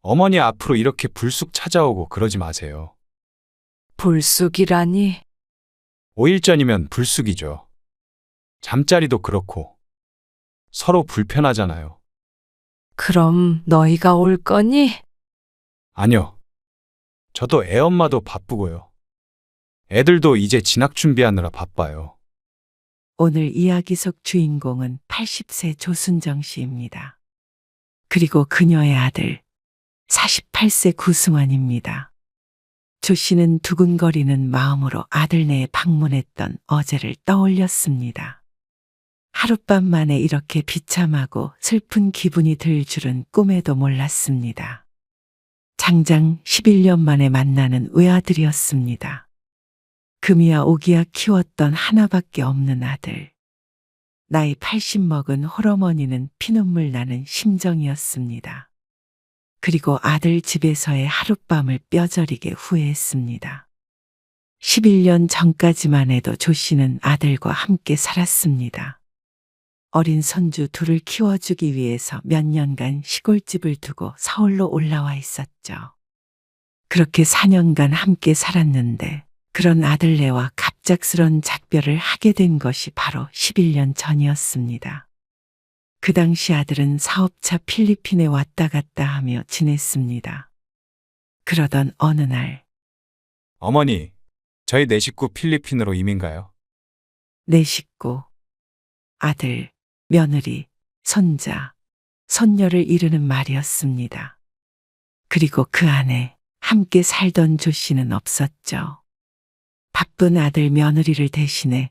어머니 앞으로 이렇게 불쑥 찾아오고 그러지 마세요. 불쑥이라니. 5일 전이면 불쑥이죠. 잠자리도 그렇고 서로 불편하잖아요. 그럼 너희가 올 거니? 아니요. 저도 애엄마도 바쁘고요. 애들도 이제 진학 준비하느라 바빠요. 오늘 이야기 속 주인공은 80세 조순정 씨입니다. 그리고 그녀의 아들 48세 구승환입니다. 조 씨는 두근거리는 마음으로 아들네에 방문했던 어제를 떠올렸습니다. 하룻밤 만에 이렇게 비참하고 슬픈 기분이 들 줄은 꿈에도 몰랐습니다. 장장 11년 만에 만나는 외아들이었습니다. 금이야 오기야 키웠던 하나밖에 없는 아들. 나이 80 먹은 홀어머니는 피눈물 나는 심정이었습니다. 그리고 아들 집에서의 하룻밤을 뼈저리게 후회했습니다. 11년 전까지만 해도 조 씨는 아들과 함께 살았습니다. 어린 손주 둘을 키워주기 위해서 몇 년간 시골집을 두고 서울로 올라와 있었죠. 그렇게 4년간 함께 살았는데 그런 아들네와 갑작스런 작별을 하게 된 것이 바로 11년 전이었습니다. 그 당시 아들은 사업차 필리핀에 왔다 갔다 하며 지냈습니다. 그러던 어느 날 어머니, 저희 네 식구 필리핀으로 이민 가요. 내 식구, 아들, 며느리, 손자, 손녀를 이르는 말이었습니다. 그리고 그 안에 함께 살던 조 씨는 없었죠. 바쁜 아들 며느리를 대신해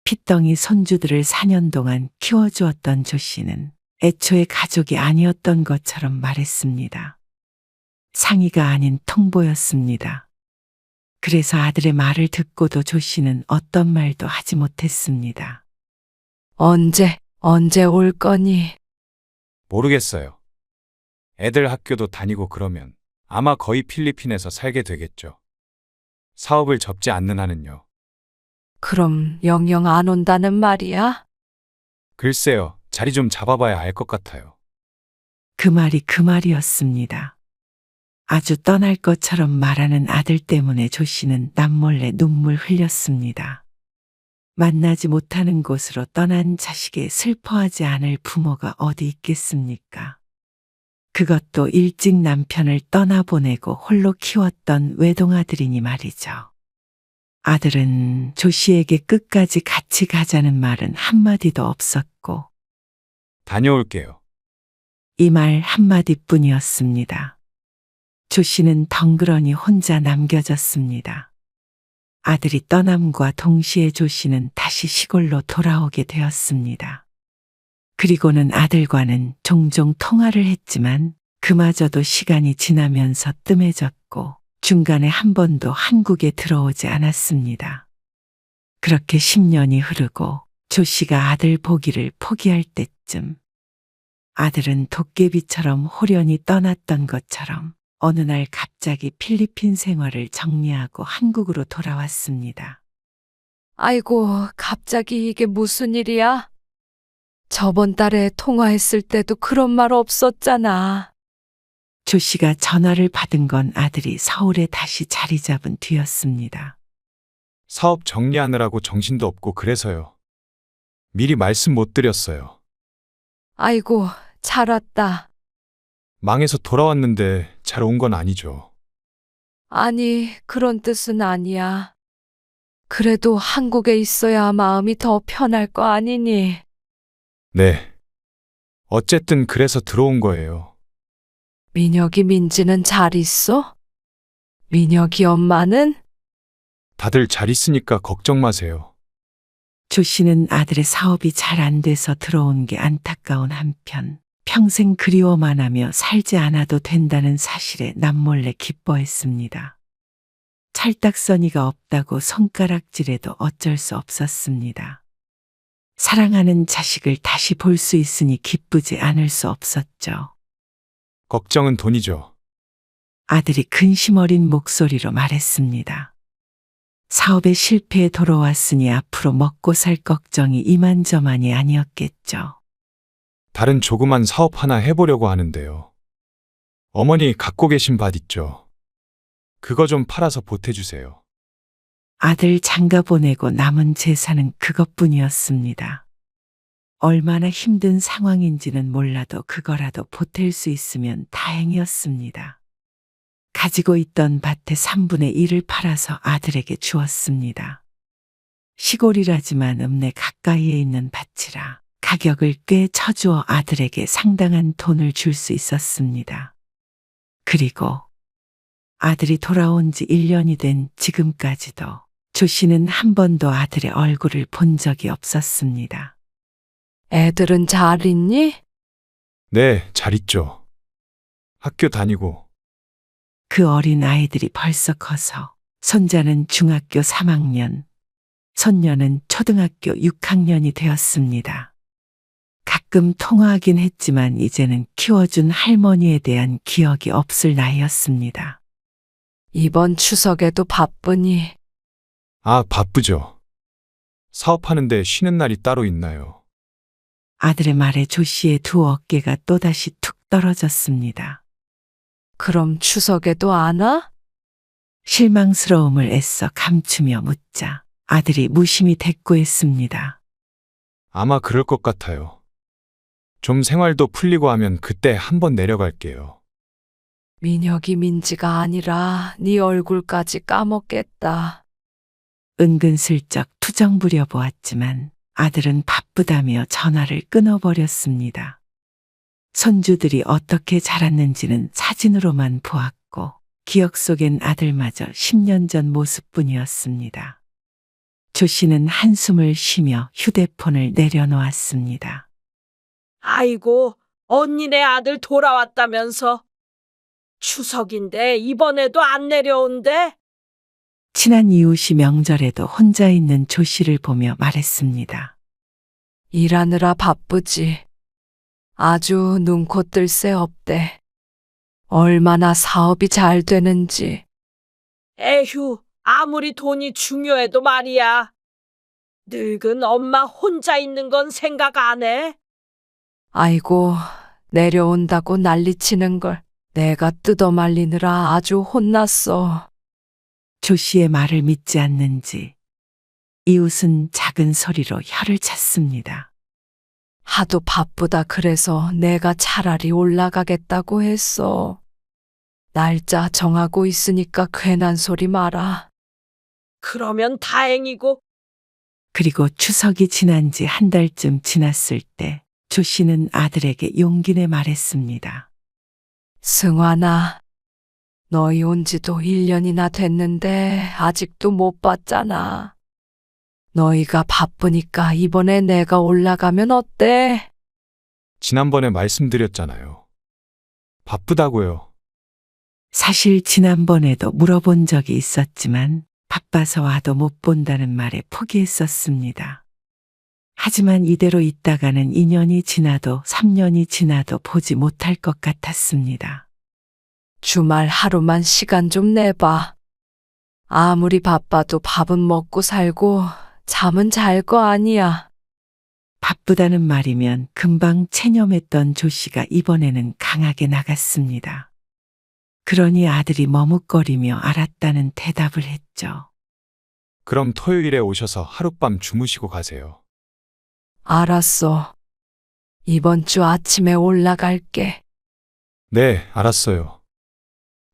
핏덩이 손주들을 4년 동안 키워주었던 조 씨는 애초에 가족이 아니었던 것처럼 말했습니다. 상의가 아닌 통보였습니다. 그래서 아들의 말을 듣고도 조 씨는 어떤 말도 하지 못했습니다. 언제 올 거니? 모르겠어요. 애들 학교도 다니고 그러면 아마 거의 필리핀에서 살게 되겠죠. 사업을 접지 않는 한은요. 그럼 영영 안 온다는 말이야? 글쎄요, 자리 좀 잡아봐야 알 것 같아요. 그 말이 그 말이었습니다. 아주 떠날 것처럼 말하는 아들 때문에 조 씨는 남몰래 눈물 흘렸습니다. 만나지 못하는 곳으로 떠난 자식에 슬퍼하지 않을 부모가 어디 있겠습니까? 그것도 일찍 남편을 떠나보내고 홀로 키웠던 외동아들이니 말이죠. 아들은 조 씨에게 끝까지 같이 가자는 말은 한마디도 없었고 다녀올게요. 이 말 한마디뿐이었습니다. 조 씨는 덩그러니 혼자 남겨졌습니다. 아들이 떠남과 동시에 조 씨는 다시 시골로 돌아오게 되었습니다. 그리고는 아들과는 종종 통화를 했지만 그마저도 시간이 지나면서 뜸해졌고 중간에 한 번도 한국에 들어오지 않았습니다. 그렇게 10년이 흐르고 조 씨가 아들 보기를 포기할 때쯤 아들은 도깨비처럼 홀연히 떠났던 것처럼 어느 날 갑자기 필리핀 생활을 정리하고 한국으로 돌아왔습니다. 아이고, 갑자기 이게 무슨 일이야? 저번 달에 통화했을 때도 그런 말 없었잖아. 조 씨가 전화를 받은 건 아들이 서울에 다시 자리 잡은 뒤였습니다. 사업 정리하느라고 정신도 없고 그래서요. 미리 말씀 못 드렸어요. 아이고, 잘 왔다. 망해서 돌아왔는데 잘 온 건 아니죠. 아니, 그런 뜻은 아니야. 그래도 한국에 있어야 마음이 더 편할 거 아니니? 네. 어쨌든 그래서 들어온 거예요. 민혁이 민지는 잘 있어? 민혁이 엄마는? 다들 잘 있으니까 걱정 마세요. 조 씨는 아들의 사업이 잘 안 돼서 들어온 게 안타까운 한편 평생 그리워만 하며 살지 않아도 된다는 사실에 남몰래 기뻐했습니다. 찰떡서니가 없다고 손가락질해도 어쩔 수 없었습니다. 사랑하는 자식을 다시 볼 수 있으니 기쁘지 않을 수 없었죠. 걱정은 돈이죠. 아들이 근심 어린 목소리로 말했습니다. 사업의 실패에 돌아왔으니 앞으로 먹고 살 걱정이 이만저만이 아니었겠죠. 다른 조그만 사업 하나 해보려고 하는데요. 어머니 갖고 계신 밭 있죠? 그거 좀 팔아서 보태주세요. 아들 장가 보내고 남은 재산은 그것뿐이었습니다. 얼마나 힘든 상황인지는 몰라도 그거라도 보탤 수 있으면 다행이었습니다. 가지고 있던 밭의 3분의 1을 팔아서 아들에게 주었습니다. 시골이라지만 읍내 가까이에 있는 밭이라 가격을 꽤 쳐주어 아들에게 상당한 돈을 줄 수 있었습니다. 그리고 아들이 돌아온 지 1년이 된 지금까지도 조 씨는 한 번도 아들의 얼굴을 본 적이 없었습니다. 애들은 잘 있니? 네, 잘 있죠. 학교 다니고. 그 어린 아이들이 벌써 커서 손자는 중학교 3학년, 손녀는 초등학교 6학년이 되었습니다. 가끔 통화하긴 했지만 이제는 키워준 할머니에 대한 기억이 없을 나이였습니다. 이번 추석에도 바쁘니? 아, 바쁘죠. 사업하는데 쉬는 날이 따로 있나요? 아들의 말에 조 씨의 두 어깨가 또다시 툭 떨어졌습니다. 그럼 추석에도 안 와? 실망스러움을 애써 감추며 묻자 아들이 무심히 대꾸했습니다. 아마 그럴 것 같아요. 좀 생활도 풀리고 하면 그때 한번 내려갈게요. 민혁이 민지가 아니라 네 얼굴까지 까먹겠다. 은근슬쩍 투정 부려보았지만 아들은 바쁘다며 전화를 끊어버렸습니다. 손주들이 어떻게 자랐는지는 사진으로만 보았고 기억 속엔 아들마저 10년 전 모습뿐이었습니다. 조 씨는 한숨을 쉬며 휴대폰을 내려놓았습니다. 아이고, 언니네 아들 돌아왔다면서. 추석인데 이번에도 안 내려온대? 친한 이웃이 명절에도 혼자 있는 조 씨를 보며 말했습니다. 일하느라 바쁘지. 아주 눈코 뜰 새 없대. 얼마나 사업이 잘 되는지. 에휴, 아무리 돈이 중요해도 말이야. 늙은 엄마 혼자 있는 건 생각 안 해? 아이고, 내려온다고 난리치는 걸 내가 뜯어말리느라 아주 혼났어. 조 씨의 말을 믿지 않는지 이웃은 작은 소리로 혀를 찼습니다. 하도 바쁘다 그래서 내가 차라리 올라가겠다고 했어. 날짜 정하고 있으니까 괜한 소리 마라. 그러면 다행이고. 그리고 추석이 지난 지 한 달쯤 지났을 때 조 씨는 아들에게 용기 내 말했습니다. 승환아, 너희 온 지도 1년이나 됐는데 아직도 못 봤잖아. 너희가 바쁘니까 이번에 내가 올라가면 어때? 지난번에 말씀드렸잖아요. 바쁘다고요. 사실 지난번에도 물어본 적이 있었지만 바빠서 와도 못 본다는 말에 포기했었습니다. 하지만 이대로 있다가는 2년이 지나도 3년이 지나도 보지 못할 것 같았습니다. 주말 하루만 시간 좀 내봐. 아무리 바빠도 밥은 먹고 살고 잠은 잘 거 아니야. 바쁘다는 말이면 금방 체념했던 조 씨가 이번에는 강하게 나갔습니다. 그러니 아들이 머뭇거리며 알았다는 대답을 했죠. 그럼 토요일에 오셔서 하룻밤 주무시고 가세요. 알았어. 이번 주 아침에 올라갈게. 네, 알았어요.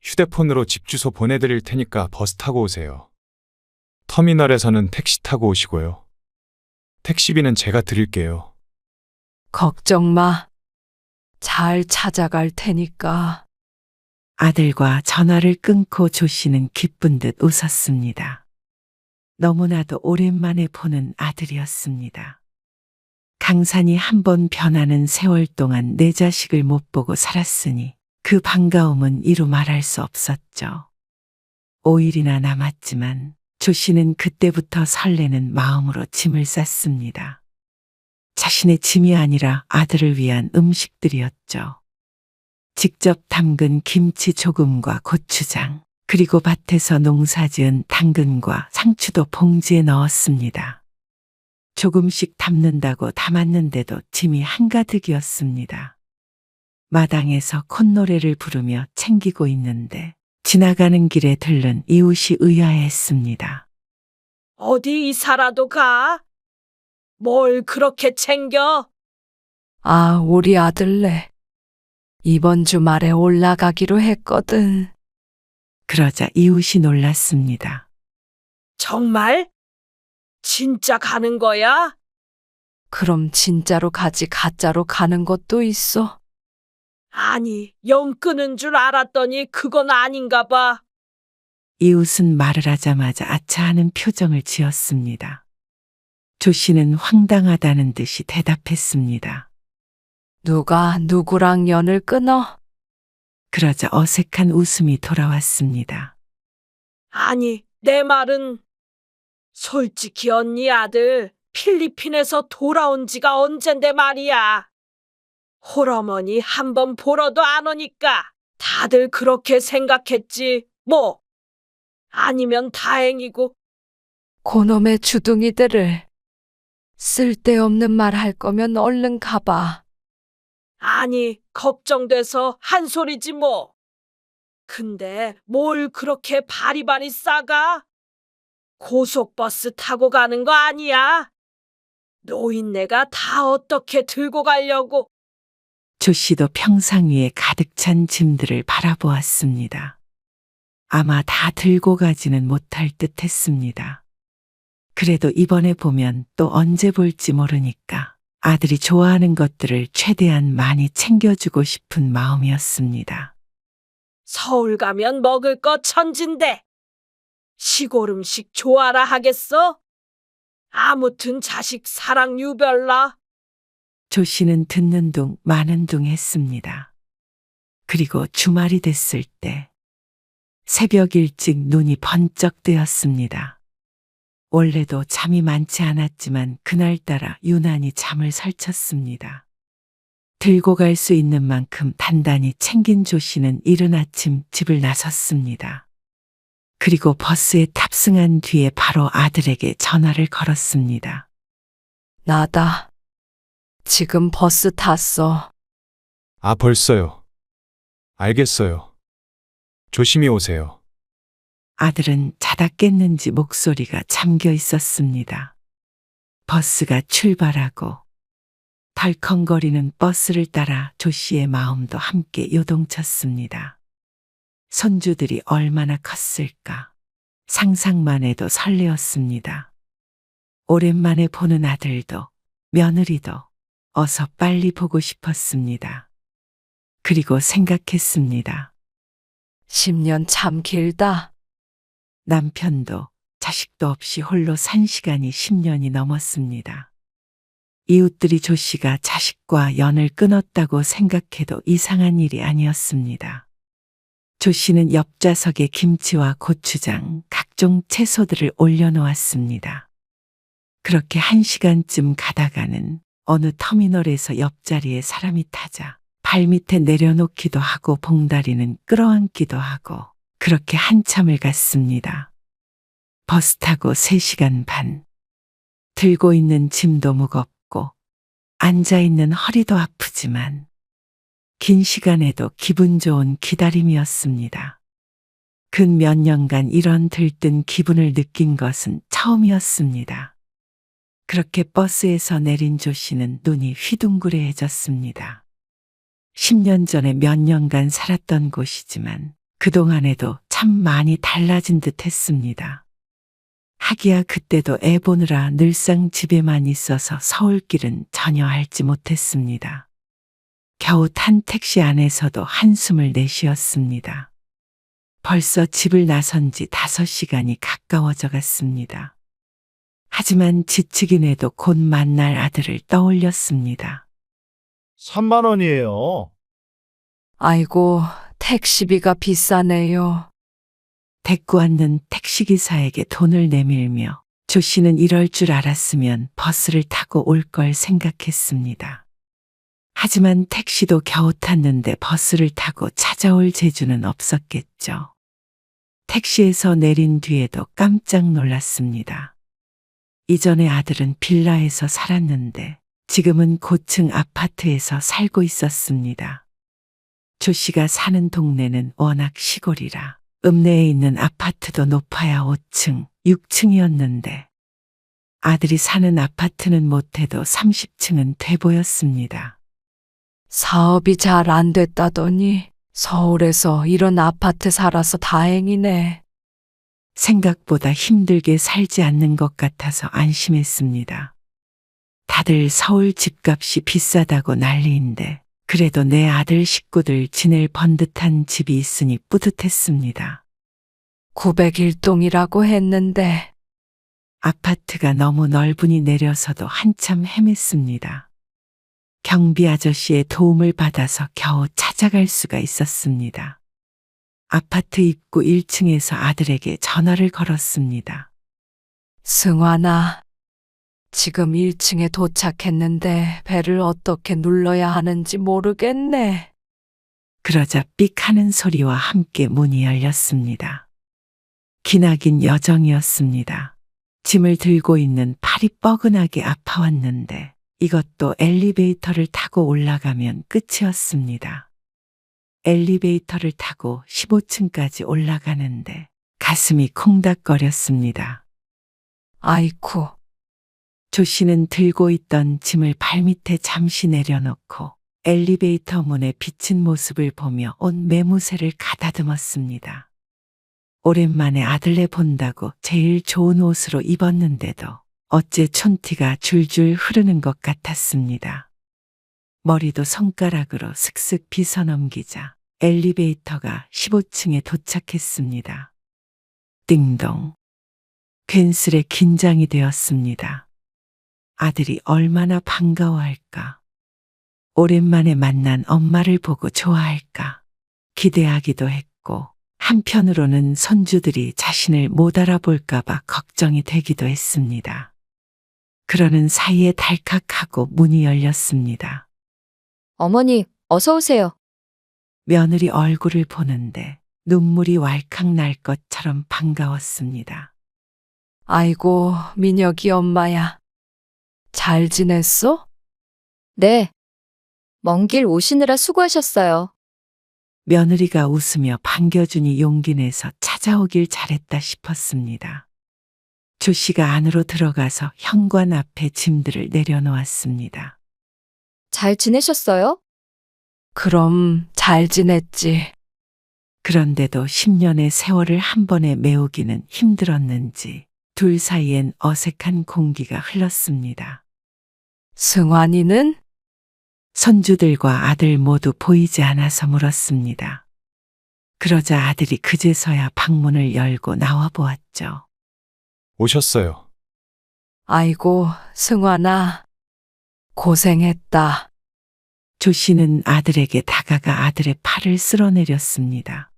휴대폰으로 집 주소 보내드릴 테니까 버스 타고 오세요. 터미널에서는 택시 타고 오시고요. 택시비는 제가 드릴게요. 걱정 마. 잘 찾아갈 테니까. 아들과 전화를 끊고 조 씨는 기쁜 듯 웃었습니다. 너무나도 오랜만에 보는 아들이었습니다. 강산이 한 번 변하는 세월 동안 내 자식을 못 보고 살았으니 그 반가움은 이루 말할 수 없었죠. 5일이나 남았지만 조 씨는 그때부터 설레는 마음으로 짐을 쌌습니다. 자신의 짐이 아니라 아들을 위한 음식들이었죠. 직접 담근 김치 조금과 고추장, 그리고 밭에서 농사지은 당근과 상추도 봉지에 넣었습니다. 조금씩 담는다고 담았는데도 짐이 한가득이었습니다. 마당에서 콧노래를 부르며 챙기고 있는데 지나가는 길에 들른 이웃이 의아해했습니다. 어디 이사라도 가? 뭘 그렇게 챙겨? 아, 우리 아들네. 이번 주말에 올라가기로 했거든. 그러자 이웃이 놀랐습니다. 정말? 진짜 가는 거야? 그럼 진짜로 가지 가짜로 가는 것도 있어. 아니, 영 끄는 줄 알았더니 그건 아닌가 봐. 이웃은 말을 하자마자 아차하는 표정을 지었습니다. 조 씨는 황당하다는 듯이 대답했습니다. 누가 누구랑 연을 끊어? 그러자 어색한 웃음이 돌아왔습니다. 아니, 내 말은 솔직히 언니 아들 필리핀에서 돌아온 지가 언젠데 말이야. 홀어머니 한 번 보러도 안 오니까 다들 그렇게 생각했지. 뭐 아니면 다행이고. 고놈의 주둥이들을. 쓸데없는 말 할 거면 얼른 가봐. 아니, 걱정돼서 한 소리지 뭐. 근데 뭘 그렇게 바리바리 싸가? 고속버스 타고 가는 거 아니야? 노인네가 다 어떻게 들고 가려고. 조 씨도 평상 위에 가득 찬 짐들을 바라보았습니다. 아마 다 들고 가지는 못할 듯 했습니다. 그래도 이번에 보면 또 언제 볼지 모르니까 아들이 좋아하는 것들을 최대한 많이 챙겨주고 싶은 마음이었습니다. 서울 가면 먹을 거 천진데 시골 음식 좋아라 하겠어? 아무튼 자식 사랑 유별나. 조 씨는 듣는 둥 마는 둥 했습니다. 그리고 주말이 됐을 때 새벽 일찍 눈이 번쩍 뜨였습니다. 원래도 잠이 많지 않았지만 그날따라 유난히 잠을 설쳤습니다. 들고 갈 수 있는 만큼 단단히 챙긴 조 씨는 이른 아침 집을 나섰습니다. 그리고 버스에 탑승한 뒤에 바로 아들에게 전화를 걸었습니다. 나다. 지금 버스 탔어. 아, 벌써요. 알겠어요. 조심히 오세요. 아들은 자다 깼는지 목소리가 잠겨 있었습니다. 버스가 출발하고 덜컹거리는 버스를 따라 조 씨의 마음도 함께 요동쳤습니다. 손주들이 얼마나 컸을까 상상만 해도 설레었습니다. 오랜만에 보는 아들도 며느리도 어서 빨리 보고 싶었습니다. 그리고 생각했습니다. 10년 참 길다. 남편도 자식도 없이 홀로 산 시간이 10년이 넘었습니다. 이웃들이 조 씨가 자식과 연을 끊었다고 생각해도 이상한 일이 아니었습니다. 조 씨는 옆좌석에 김치와 고추장, 각종 채소들을 올려놓았습니다. 그렇게 1시간쯤 가다가는 어느 터미널에서 옆자리에 사람이 타자 발밑에 내려놓기도 하고 봉다리는 끌어안기도 하고 그렇게 한참을 갔습니다. 버스 타고 3시간 반. 들고 있는 짐도 무겁고 앉아있는 허리도 아프지만 긴 시간에도 기분 좋은 기다림이었습니다. 근 몇 년간 이런 들뜬 기분을 느낀 것은 처음이었습니다. 그렇게 버스에서 내린 조 씨는 눈이 휘둥그레해졌습니다. 10년 전에 몇 년간 살았던 곳이지만 그동안에도 참 많이 달라진 듯 했습니다. 하기야 그때도 애 보느라 늘상 집에만 있어서 서울길은 전혀 알지 못했습니다. 겨우 탄 택시 안에서도 한숨을 내쉬었습니다. 벌써 집을 나선 지 5시간이 가까워져 갔습니다. 하지만 지치긴 해도 곧 만날 아들을 떠올렸습니다. 3만 원이에요. 아이고, 택시비가 비싸네요. 데리고 왔는 택시기사에게 돈을 내밀며 조 씨는 이럴 줄 알았으면 버스를 타고 올 걸 생각했습니다. 하지만 택시도 겨우 탔는데 버스를 타고 찾아올 재주는 없었겠죠. 택시에서 내린 뒤에도 깜짝 놀랐습니다. 이전에 아들은 빌라에서 살았는데 지금은 고층 아파트에서 살고 있었습니다. 조 씨가 사는 동네는 워낙 시골이라 읍내에 있는 아파트도 높아야 5층, 6층이었는데 아들이 사는 아파트는 못해도 30층은 돼 보였습니다. 사업이 잘 안 됐다더니 서울에서 이런 아파트 살아서 다행이네. 생각보다 힘들게 살지 않는 것 같아서 안심했습니다. 다들 서울 집값이 비싸다고 난리인데 그래도 내 아들 식구들 지낼 번듯한 집이 있으니 뿌듯했습니다. 901동이라고 했는데 아파트가 너무 넓으니 내려서도 한참 헤맸습니다. 경비 아저씨의 도움을 받아서 겨우 찾아갈 수가 있었습니다. 아파트 입구 1층에서 아들에게 전화를 걸었습니다. 승환아, 지금 1층에 도착했는데 배를 어떻게 눌러야 하는지 모르겠네. 그러자 삑 하는 소리와 함께 문이 열렸습니다. 기나긴 여정이었습니다. 짐을 들고 있는 팔이 뻐근하게 아파왔는데 이것도 엘리베이터를 타고 올라가면 끝이었습니다. 엘리베이터를 타고 15층까지 올라가는데 가슴이 콩닥거렸습니다. 아이쿠, 조 씨는 들고 있던 짐을 발밑에 잠시 내려놓고 엘리베이터 문에 비친 모습을 보며 온 매무새를 가다듬었습니다. 오랜만에 아들네 본다고 제일 좋은 옷으로 입었는데도 어째 촌티가 줄줄 흐르는 것 같았습니다. 머리도 손가락으로 슥슥 빗어넘기자 엘리베이터가 15층에 도착했습니다. 띵동. 괜스레 긴장이 되었습니다. 아들이 얼마나 반가워할까. 오랜만에 만난 엄마를 보고 좋아할까. 기대하기도 했고 한편으로는 손주들이 자신을 못 알아볼까봐 걱정이 되기도 했습니다. 그러는 사이에 달칵하고 문이 열렸습니다. 어머니, 어서 오세요. 며느리 얼굴을 보는데 눈물이 왈칵 날 것처럼 반가웠습니다. 아이고, 민혁이 엄마야. 잘 지냈어? 네. 먼 길 오시느라 수고하셨어요. 며느리가 웃으며 반겨주니 용기 내서 찾아오길 잘했다 싶었습니다. 조 씨가 안으로 들어가서 현관 앞에 짐들을 내려놓았습니다. 잘 지내셨어요? 그럼 잘 지냈지. 그런데도 10년의 세월을 한 번에 메우기는 힘들었는지 둘 사이엔 어색한 공기가 흘렀습니다. 승환이는? 손주들과 아들 모두 보이지 않아서 물었습니다. 그러자 아들이 그제서야 방문을 열고 나와 보았죠. 오셨어요. 아이고, 승환아. 고생했다. 조 씨는 아들에게 다가가 아들의 팔을 쓸어내렸습니다.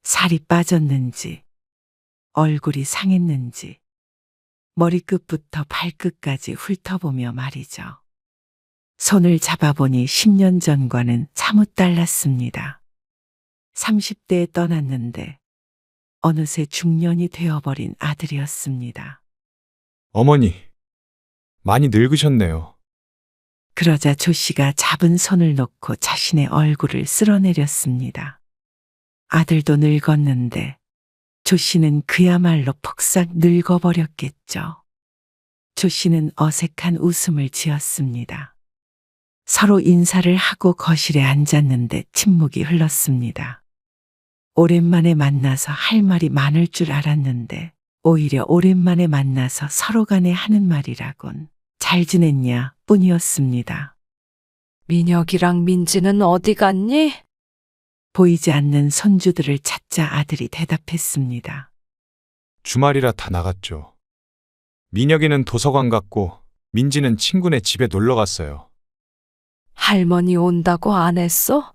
살이 빠졌는지, 얼굴이 상했는지, 머리끝부터 발끝까지 훑어보며 말이죠. 손을 잡아보니 10년 전과는 사뭇 달랐습니다. 30대에 떠났는데 어느새 중년이 되어버린 아들이었습니다. 어머니, 많이 늙으셨네요. 그러자 조 씨가 잡은 손을 놓고 자신의 얼굴을 쓸어내렸습니다. 아들도 늙었는데 조 씨는 그야말로 폭삭 늙어버렸겠죠. 조 씨는 어색한 웃음을 지었습니다. 서로 인사를 하고 거실에 앉았는데 침묵이 흘렀습니다. 오랜만에 만나서 할 말이 많을 줄 알았는데 오히려 오랜만에 만나서 서로 간에 하는 말이라곤 잘 지냈냐 뿐이었습니다. 민혁이랑 민지는 어디 갔니? 보이지 않는 손주들을 찾자 아들이 대답했습니다. 주말이라 다 나갔죠. 민혁이는 도서관 갔고 민지는 친구네 집에 놀러 갔어요. 할머니 온다고 안 했어?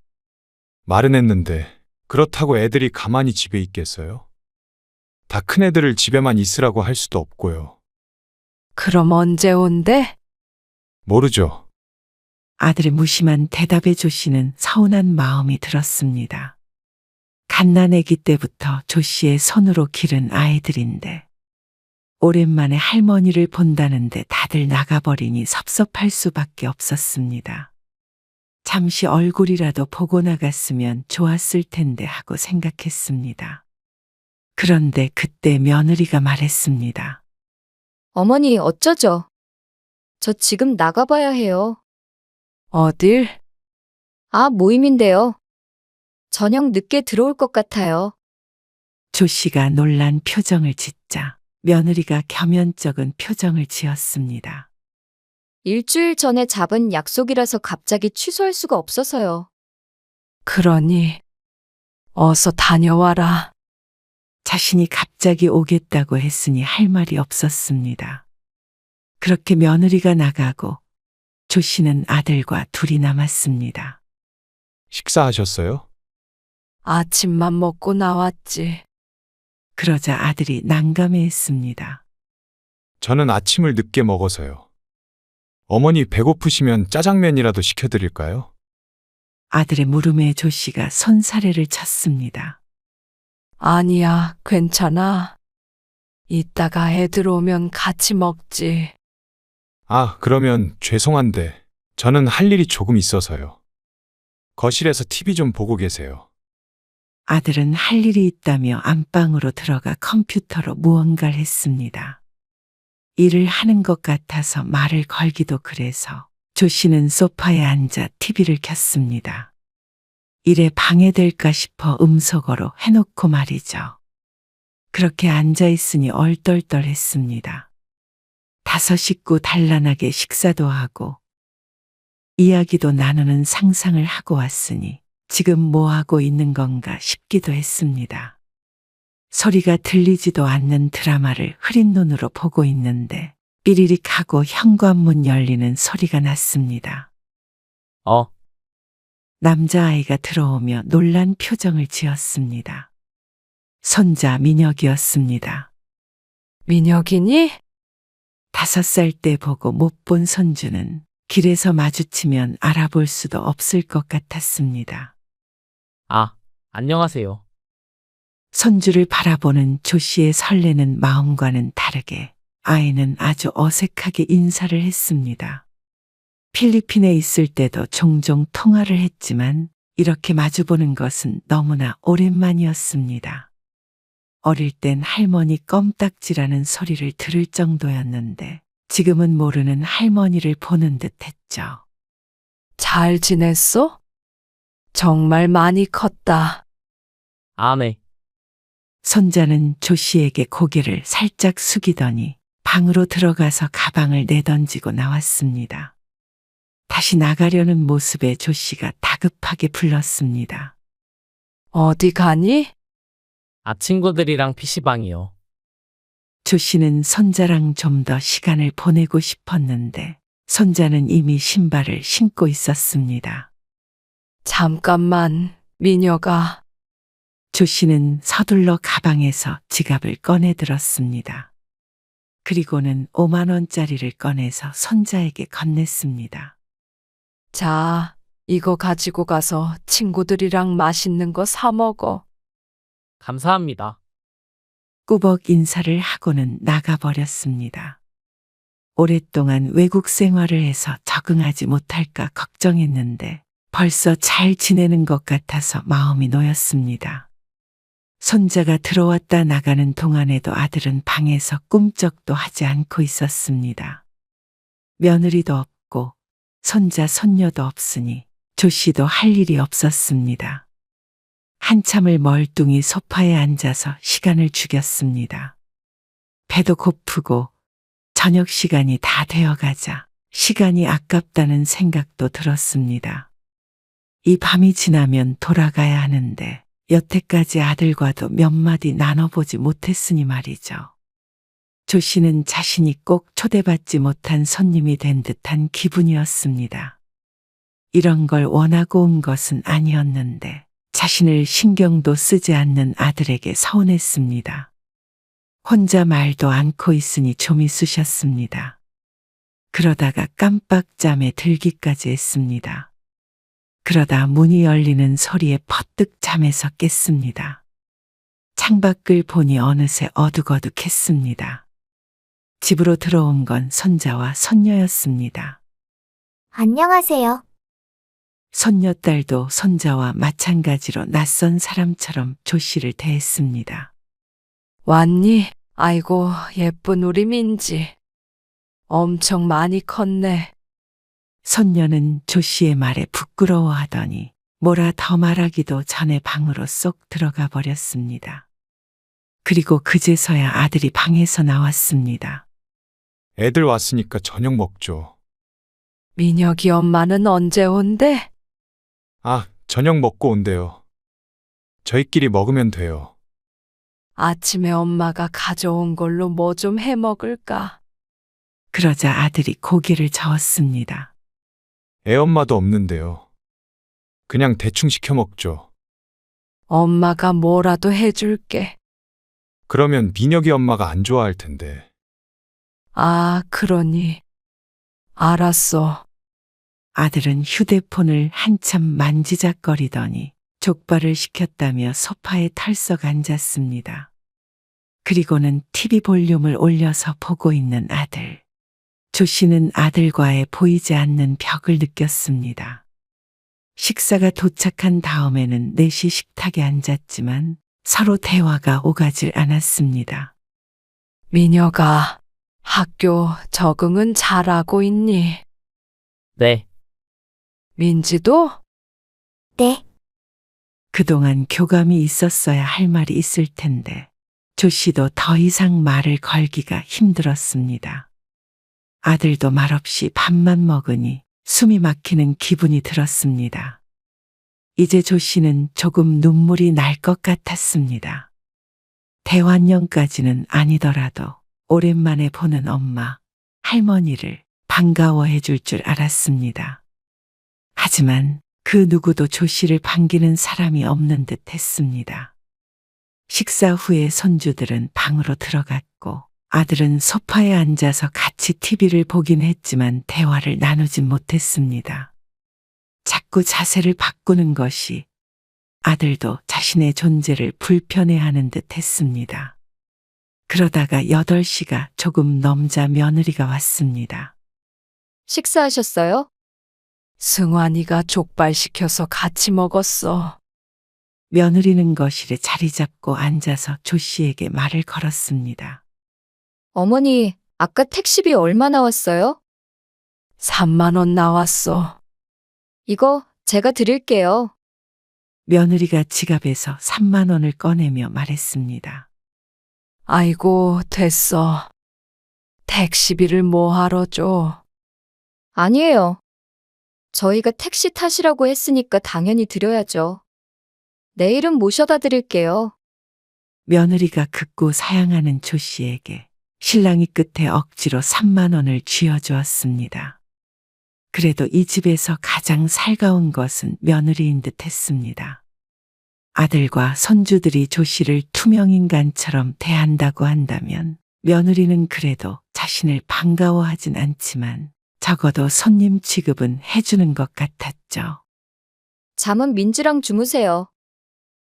말은 했는데 그렇다고 애들이 가만히 집에 있겠어요? 다 큰 애들을 집에만 있으라고 할 수도 없고요. 그럼 언제 온대? 모르죠. 아들의 무심한 대답에 조 씨는 서운한 마음이 들었습니다. 갓난아기 때부터 조 씨의 손으로 기른 아이들인데 오랜만에 할머니를 본다는데 다들 나가버리니 섭섭할 수밖에 없었습니다. 잠시 얼굴이라도 보고 나갔으면 좋았을 텐데 하고 생각했습니다. 그런데 그때 며느리가 말했습니다. 어머니, 어쩌죠? 저 지금 나가봐야 해요. 어딜? 아, 모임인데요. 저녁 늦게 들어올 것 같아요. 조 씨가 놀란 표정을 짓자 며느리가 겸연쩍은 표정을 지었습니다. 일주일 전에 잡은 약속이라서 갑자기 취소할 수가 없어서요. 그러니 어서 다녀와라. 자신이 갑자기 오겠다고 했으니 할 말이 없었습니다. 그렇게 며느리가 나가고 조 씨는 아들과 둘이 남았습니다. 식사하셨어요? 아침만 먹고 나왔지. 그러자 아들이 난감해했습니다. 저는 아침을 늦게 먹어서요. 어머니 배고프시면 짜장면이라도 시켜드릴까요? 아들의 물음에 조 씨가 손사래를 쳤습니다. 아니야, 괜찮아. 이따가 애들 오면 같이 먹지. 아, 그러면 죄송한데 저는 할 일이 조금 있어서요. 거실에서 TV 좀 보고 계세요. 아들은 할 일이 있다며 안방으로 들어가 컴퓨터로 무언가를 했습니다. 일을 하는 것 같아서 말을 걸기도 그래서 조 씨는 소파에 앉아 TV를 켰습니다. 일에 방해될까 싶어 음소거로 해놓고 말이죠. 그렇게 앉아있으니 얼떨떨했습니다. 다섯 식구 단란하게 식사도 하고 이야기도 나누는 상상을 하고 왔으니 지금 뭐 하고 있는 건가 싶기도 했습니다. 소리가 들리지도 않는 드라마를 흐린 눈으로 보고 있는데 삐리릭 하고 현관문 열리는 소리가 났습니다. 남자아이가 들어오며 놀란 표정을 지었습니다. 손자 민혁이었습니다. 민혁이니? 5살 때 보고 못 본 손주는 길에서 마주치면 알아볼 수도 없을 것 같았습니다. 아, 안녕하세요. 손주를 바라보는 조 씨의 설레는 마음과는 다르게 아이는 아주 어색하게 인사를 했습니다. 필리핀에 있을 때도 종종 통화를 했지만 이렇게 마주보는 것은 너무나 오랜만이었습니다. 어릴 땐 할머니 껌딱지라는 소리를 들을 정도였는데 지금은 모르는 할머니를 보는 듯 했죠. 잘 지냈어? 정말 많이 컸다. 아, 네. 손자는 조 씨에게 고개를 살짝 숙이더니 방으로 들어가서 가방을 내던지고 나왔습니다. 다시 나가려는 모습에 조 씨가 다급하게 불렀습니다. 어디 가니? 아, 친구들이랑 PC방이요. 조 씨는 손자랑 좀 더 시간을 보내고 싶었는데 손자는 이미 신발을 신고 있었습니다. 잠깐만, 민혁아. 조 씨는 서둘러 가방에서 지갑을 꺼내 들었습니다. 그리고는 5만 원짜리를 꺼내서 손자에게 건넸습니다. 자, 이거 가지고 가서 친구들이랑 맛있는 거 사 먹어. 감사합니다. 꾸벅 인사를 하고는 나가버렸습니다. 오랫동안 외국 생활을 해서 적응하지 못할까 걱정했는데 벌써 잘 지내는 것 같아서 마음이 놓였습니다. 손자가 들어왔다 나가는 동안에도 아들은 방에서 꿈쩍도 하지 않고 있었습니다. 며느리도 없고 손자 손녀도 없으니 조 씨도 할 일이 없었습니다. 한참을 멀뚱히 소파에 앉아서 시간을 죽였습니다. 배도 고프고 저녁 시간이 다 되어가자 시간이 아깝다는 생각도 들었습니다. 이 밤이 지나면 돌아가야 하는데 여태까지 아들과도 몇 마디 나눠보지 못했으니 말이죠. 조 씨는 자신이 꼭 초대받지 못한 손님이 된 듯한 기분이었습니다. 이런 걸 원하고 온 것은 아니었는데 자신을 신경도 쓰지 않는 아들에게 서운했습니다. 혼자 말도 않고 있으니 좀이 쑤셨습니다. 그러다가 깜빡 잠에 들기까지 했습니다. 그러다 문이 열리는 소리에 퍼뜩 잠에서 깼습니다. 창밖을 보니 어느새 어둑어둑했습니다. 집으로 들어온 건 손자와 손녀였습니다. 안녕하세요. 손녀딸도 손자와 마찬가지로 낯선 사람처럼 조 씨를 대했습니다. 왔니? 아이고, 예쁜 우리 민지. 엄청 많이 컸네. 손녀는 조 씨의 말에 부끄러워하더니 뭐라 더 말하기도 전에 방으로 쏙 들어가 버렸습니다. 그리고 그제서야 아들이 방에서 나왔습니다. 애들 왔으니까 저녁 먹죠. 민혁이 엄마는 언제 온대? 아, 저녁 먹고 온대요. 저희끼리 먹으면 돼요. 아침에 엄마가 가져온 걸로 뭐 좀 해 먹을까? 그러자 아들이 고개를 저었습니다. 애엄마도 없는데요. 그냥 대충 시켜 먹죠. 엄마가 뭐라도 해줄게. 그러면 민혁이 엄마가 안 좋아할 텐데. 아, 그러니. 알았어. 아들은 휴대폰을 한참 만지작거리더니 족발을 시켰다며 소파에 털썩 앉았습니다. 그리고는 TV 볼륨을 올려서 보고 있는 아들. 조 씨는 아들과의 보이지 않는 벽을 느꼈습니다. 식사가 도착한 다음에는 넷이 식탁에 앉았지만 서로 대화가 오가질 않았습니다. 민혁아, 학교 적응은 잘하고 있니? 네. 민지도? 네. 그동안 교감이 있었어야 할 말이 있을 텐데 조 씨도 더 이상 말을 걸기가 힘들었습니다. 아들도 말없이 밥만 먹으니 숨이 막히는 기분이 들었습니다. 이제 조 씨는 조금 눈물이 날 것 같았습니다. 대환영까지는 아니더라도 오랜만에 보는 엄마, 할머니를 반가워해 줄 줄 알았습니다. 하지만 그 누구도 조 씨를 반기는 사람이 없는 듯 했습니다. 식사 후에 손주들은 방으로 들어갔고 아들은 소파에 앉아서 같이 TV를 보긴 했지만 대화를 나누진 못했습니다. 자꾸 자세를 바꾸는 것이 아들도 자신의 존재를 불편해하는 듯 했습니다. 그러다가 8시가 조금 넘자 며느리가 왔습니다. 식사하셨어요? 승환이가 족발 시켜서 같이 먹었어. 며느리는 거실에 자리 잡고 앉아서 조 씨에게 말을 걸었습니다. 어머니, 아까 택시비 얼마 나왔어요? 3만 원 나왔어. 이거 제가 드릴게요. 며느리가 지갑에서 3만 원을 꺼내며 말했습니다. 아이고, 됐어. 택시비를 뭐하러 줘? 아니에요. 저희가 택시 타시라고 했으니까 당연히 드려야죠. 내일은 모셔다 드릴게요. 며느리가 극구 사양하는 조 씨에게 신랑이 끝에 억지로 3만 원을 쥐어주었습니다. 그래도 이 집에서 가장 살가운 것은 며느리인 듯 했습니다. 아들과 손주들이 조 씨를 투명인간처럼 대한다고 한다면 며느리는 그래도 자신을 반가워하진 않지만 적어도 손님 취급은 해주는 것 같았죠. 잠은 민지랑 주무세요.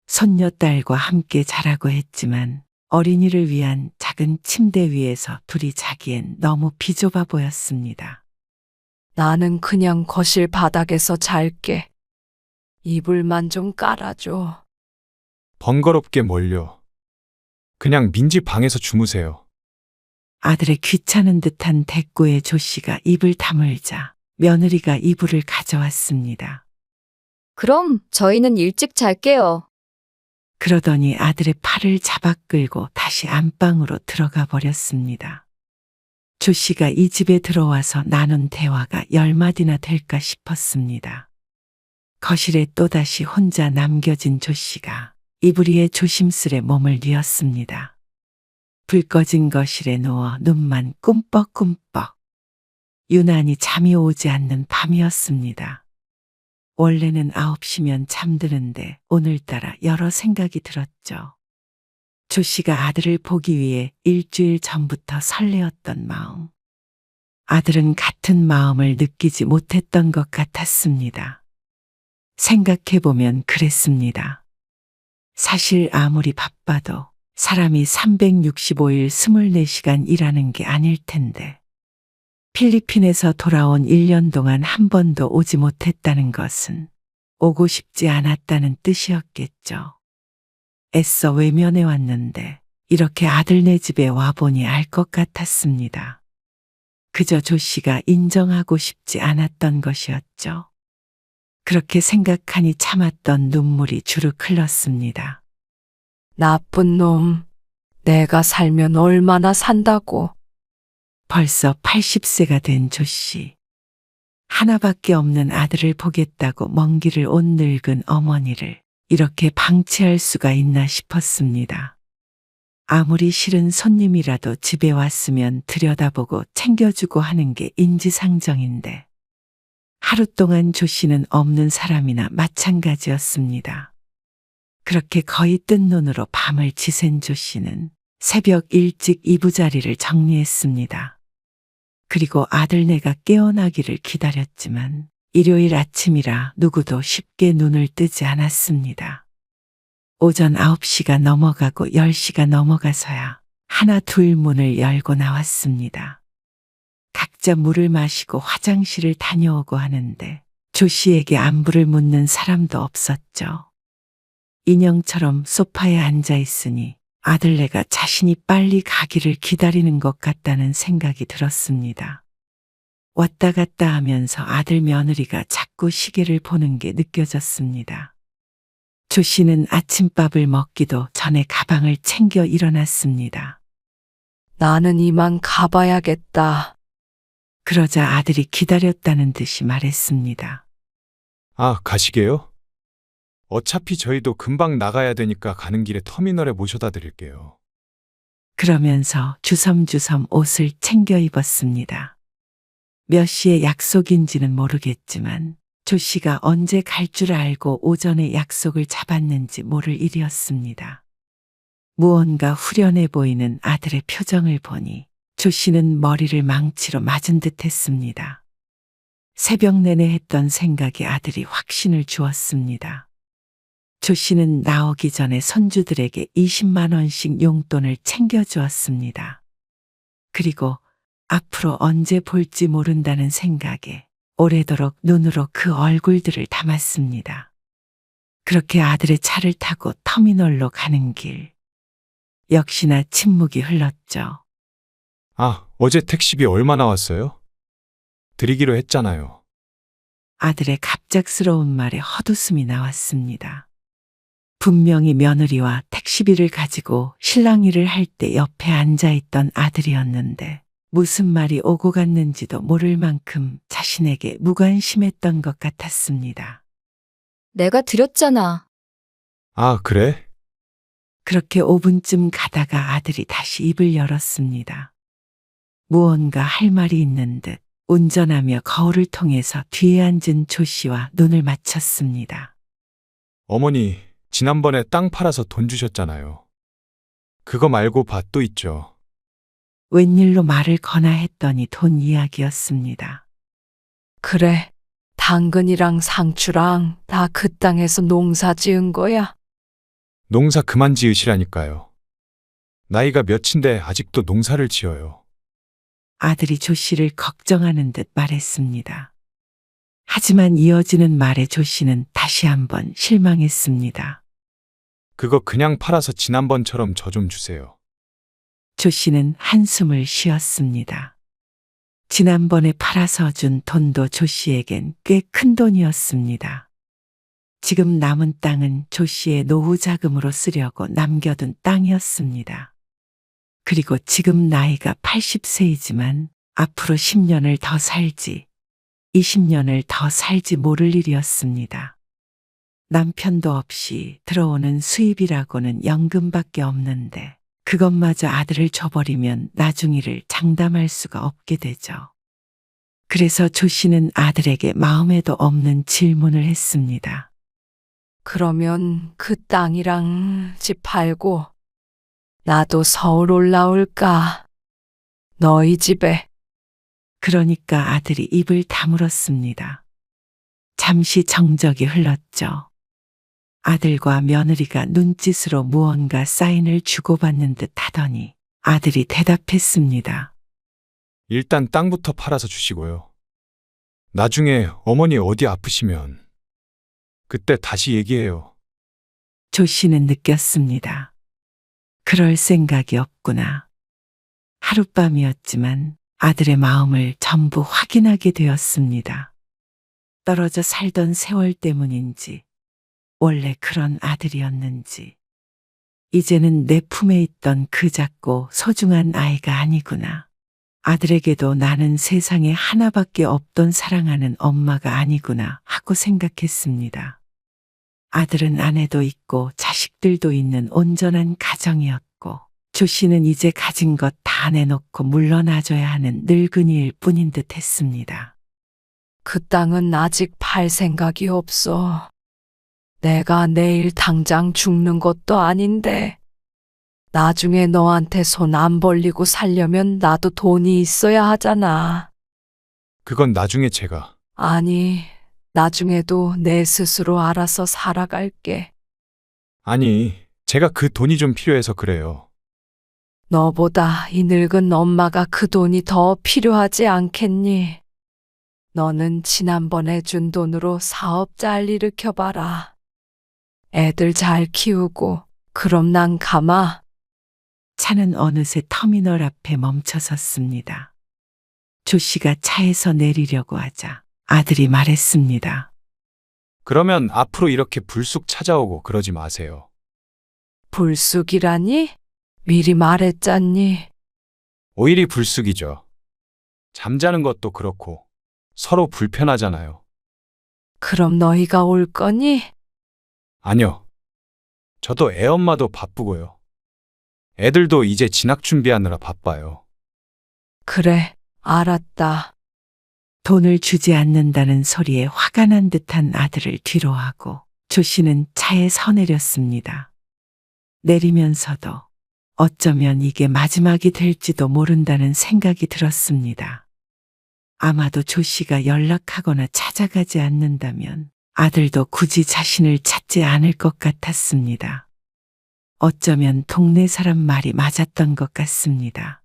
손녀딸과 함께 자라고 했지만 어린이를 위한 작은 침대 위에서 둘이 자기엔 너무 비좁아 보였습니다. 나는 그냥 거실 바닥에서 잘게. 이불만 좀 깔아줘. 번거롭게 뭘요. 그냥 민지 방에서 주무세요. 아들의 귀찮은 듯한 대꾸에 조 씨가 입을 다물자 며느리가 이불을 가져왔습니다. 그럼 저희는 일찍 잘게요. 그러더니 아들의 팔을 잡아 끌고 다시 안방으로 들어가 버렸습니다. 조 씨가 이 집에 들어와서 나눈 대화가 10마디나 될까 싶었습니다. 거실에 또다시 혼자 남겨진 조 씨가 이불 위에 조심스레 몸을 뉘었습니다. 불 꺼진 거실에 누워 눈만 꿈뻑꿈뻑. 유난히 잠이 오지 않는 밤이었습니다. 원래는 9시면 잠드는데 오늘따라 여러 생각이 들었죠. 조 씨가 아들을 보기 위해 일주일 전부터 설레었던 마음. 아들은 같은 마음을 느끼지 못했던 것 같았습니다. 생각해보면 그랬습니다. 사실 아무리 바빠도 사람이 365일 24시간 일하는 게 아닐 텐데 필리핀에서 돌아온 1년 동안 한 번도 오지 못했다는 것은 오고 싶지 않았다는 뜻이었겠죠. 애써 외면해 왔는데 이렇게 아들네 집에 와보니 알 것 같았습니다. 그저 조 씨가 인정하고 싶지 않았던 것이었죠. 그렇게 생각하니 참았던 눈물이 주르륵 흘렀습니다. 나쁜 놈. 내가 살면 얼마나 산다고. 벌써 80세가 된 조 씨. 하나밖에 없는 아들을 보겠다고 먼 길을 온 늙은 어머니를 이렇게 방치할 수가 있나 싶었습니다. 아무리 싫은 손님이라도 집에 왔으면 들여다보고 챙겨주고 하는 게 인지상정인데 하루 동안 조 씨는 없는 사람이나 마찬가지였습니다. 그렇게 거의 뜬 눈으로 밤을 지샌 조 씨는 새벽 일찍 이부자리를 정리했습니다. 그리고 아들네가 깨어나기를 기다렸지만 일요일 아침이라 누구도 쉽게 눈을 뜨지 않았습니다. 오전 9시가 넘어가고 10시가 넘어가서야 하나 둘 문을 열고 나왔습니다. 각자 물을 마시고 화장실을 다녀오고 하는데 조 씨에게 안부를 묻는 사람도 없었죠. 인형처럼 소파에 앉아 있으니 아들네가 자신이 빨리 가기를 기다리는 것 같다는 생각이 들었습니다. 왔다 갔다 하면서 아들 며느리가 자꾸 시계를 보는 게 느껴졌습니다. 조 씨는 아침밥을 먹기도 전에 가방을 챙겨 일어났습니다. 나는 이만 가봐야겠다. 그러자 아들이 기다렸다는 듯이 말했습니다. 아, 가시게요? 어차피 저희도 금방 나가야 되니까 가는 길에 터미널에 모셔다 드릴게요. 그러면서 주섬주섬 옷을 챙겨 입었습니다. 몇 시에 약속인지는 모르겠지만 조 씨가 언제 갈 줄 알고 오전에 약속을 잡았는지 모를 일이었습니다. 무언가 후련해 보이는 아들의 표정을 보니 조 씨는 머리를 망치로 맞은 듯 했습니다. 새벽 내내 했던 생각이 아들이 확신을 주었습니다. 조 씨는 나오기 전에 손주들에게 20만 원씩 용돈을 챙겨주었습니다. 그리고 앞으로 언제 볼지 모른다는 생각에 오래도록 눈으로 그 얼굴들을 담았습니다. 그렇게 아들의 차를 타고 터미널로 가는 길. 역시나 침묵이 흘렀죠. 아, 어제 택시비 얼마 나왔어요? 드리기로 했잖아요. 아들의 갑작스러운 말에 헛웃음이 나왔습니다. 분명히 며느리와 택시비를 가지고 실랑 일을 할 때 옆에 앉아있던 아들이었는데 무슨 말이 오고 갔는지도 모를 만큼 자신에게 무관심했던 것 같았습니다. 내가 드렸잖아. 아, 그래? 그렇게 5분쯤 가다가 아들이 다시 입을 열었습니다. 무언가 할 말이 있는 듯 운전하며 거울을 통해서 뒤에 앉은 조 씨와 눈을 맞췄습니다. 어머니, 지난번에 땅 팔아서 돈 주셨잖아요. 그거 말고 밭도 있죠. 웬일로 말을 거나 했더니 돈 이야기였습니다. 그래. 당근이랑 상추랑 다 그 땅에서 농사 지은 거야. 농사 그만 지으시라니까요. 나이가 몇인데 아직도 농사를 지어요. 아들이 조 씨를 걱정하는 듯 말했습니다. 하지만 이어지는 말에 조 씨는 다시 한번 실망했습니다. 그거 그냥 팔아서 지난번처럼 저 좀 주세요. 조 씨는 한숨을 쉬었습니다. 지난번에 팔아서 준 돈도 조 씨에겐 꽤 큰 돈이었습니다. 지금 남은 땅은 조 씨의 노후 자금으로 쓰려고 남겨둔 땅이었습니다. 그리고 지금 나이가 80세이지만 앞으로 10년을 더 살지, 20년을 더 살지 모를 일이었습니다. 남편도 없이 들어오는 수입이라고는 연금밖에 없는데 그것마저 아들을 줘버리면 나중일을 장담할 수가 없게 되죠. 그래서 조 씨는 아들에게 마음에도 없는 질문을 했습니다. 그러면 그 땅이랑 집 팔고 나도 서울 올라올까? 너희 집에. 그러니까 아들이 입을 다물었습니다. 잠시 정적이 흘렀죠. 아들과 며느리가 눈짓으로 무언가 사인을 주고받는 듯 하더니 아들이 대답했습니다. 일단 땅부터 팔아서 주시고요. 나중에 어머니 어디 아프시면 그때 다시 얘기해요. 조 씨는 느꼈습니다. 그럴 생각이 없구나. 하룻밤이었지만 아들의 마음을 전부 확인하게 되었습니다. 떨어져 살던 세월 때문인지, 원래 그런 아들이었는지, 이제는 내 품에 있던 그 작고 소중한 아이가 아니구나. 아들에게도 나는 세상에 하나밖에 없던 사랑하는 엄마가 아니구나 하고 생각했습니다. 아들은 아내도 있고 자식들도 있는 온전한 가정이었고, 조 씨는 이제 가진 것 다 내놓고 물러나줘야 하는 늙은이일 뿐인 듯 했습니다. 그 땅은 아직 팔 생각이 없어. 내가 내일 당장 죽는 것도 아닌데. 나중에 너한테 손 안 벌리고 살려면 나도 돈이 있어야 하잖아. 그건 나중에 제가. 아니, 나중에도 내 스스로 알아서 살아갈게. 아니, 제가 그 돈이 좀 필요해서 그래요. 너보다 이 늙은 엄마가 그 돈이 더 필요하지 않겠니? 너는 지난번에 준 돈으로 사업 잘 일으켜봐라. 애들 잘 키우고, 그럼 난 가마. 차는 어느새 터미널 앞에 멈춰 섰습니다. 조 씨가 차에서 내리려고 하자 아들이 말했습니다. 그러면 앞으로 이렇게 불쑥 찾아오고 그러지 마세요. 불쑥이라니? 미리 말했잖니. 오히려 불쑥이죠. 잠자는 것도 그렇고 서로 불편하잖아요. 그럼 너희가 올 거니? 아니요. 저도 애 엄마도 바쁘고요. 애들도 이제 진학 준비하느라 바빠요. 그래, 알았다. 돈을 주지 않는다는 소리에 화가 난 듯한 아들을 뒤로하고 조 씨는 차에 서내렸습니다. 내리면서도 어쩌면 이게 마지막이 될지도 모른다는 생각이 들었습니다. 아마도 조 씨가 연락하거나 찾아가지 않는다면 아들도 굳이 자신을 찾지 않을 것 같았습니다. 어쩌면 동네 사람 말이 맞았던 것 같습니다.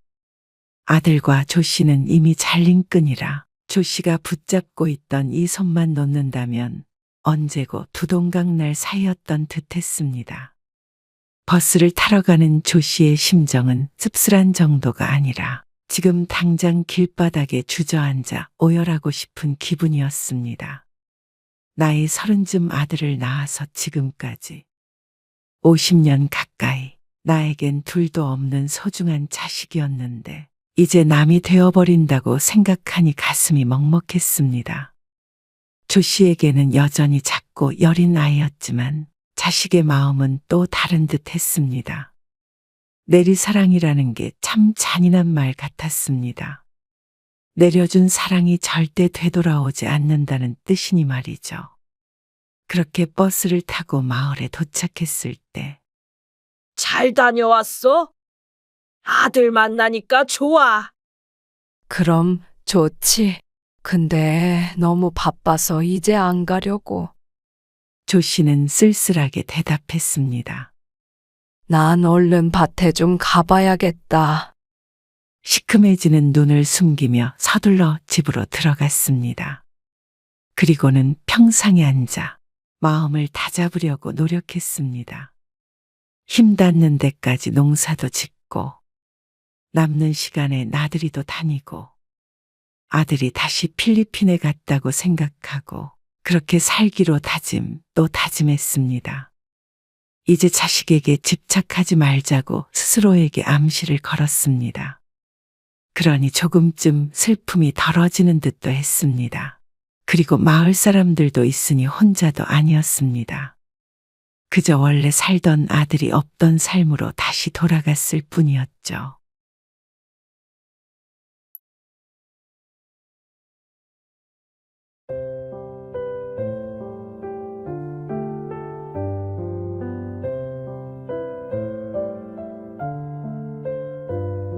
아들과 조 씨는 이미 잘린 끈이라 조 씨가 붙잡고 있던 이 손만 놓는다면 언제고 두동강 날 사이였던 듯 했습니다. 버스를 타러 가는 조 씨의 심정은 씁쓸한 정도가 아니라 지금 당장 길바닥에 주저앉아 오열하고 싶은 기분이었습니다. 나이 30쯤 아들을 낳아서 지금까지 50년 가까이 나에겐 둘도 없는 소중한 자식이었는데 이제 남이 되어버린다고 생각하니 가슴이 먹먹했습니다. 조 씨에게는 여전히 작고 여린 아이였지만 자식의 마음은 또 다른 듯 했습니다. 내리사랑이라는 게 참 잔인한 말 같았습니다. 내려준 사랑이 절대 되돌아오지 않는다는 뜻이니 말이죠. 그렇게 버스를 타고 마을에 도착했을 때 잘 다녀왔어? 아들 만나니까 좋아. 그럼 좋지. 근데 너무 바빠서 이제 안 가려고. 조 씨는 쓸쓸하게 대답했습니다. 난 얼른 밭에 좀 가봐야겠다. 시큼해지는 눈을 숨기며 서둘러 집으로 들어갔습니다. 그리고는 평상에 앉아 마음을 다잡으려고 노력했습니다. 힘 닿는 데까지 농사도 짓고 남는 시간에 나들이도 다니고 아들이 다시 필리핀에 갔다고 생각하고 그렇게 살기로 또 다짐했습니다. 이제 자식에게 집착하지 말자고 스스로에게 암시를 걸었습니다. 그러니 조금쯤 슬픔이 덜어지는 듯도 했습니다. 그리고 마을 사람들도 있으니 혼자도 아니었습니다. 그저 원래 살던 아들이 없던 삶으로 다시 돌아갔을 뿐이었죠.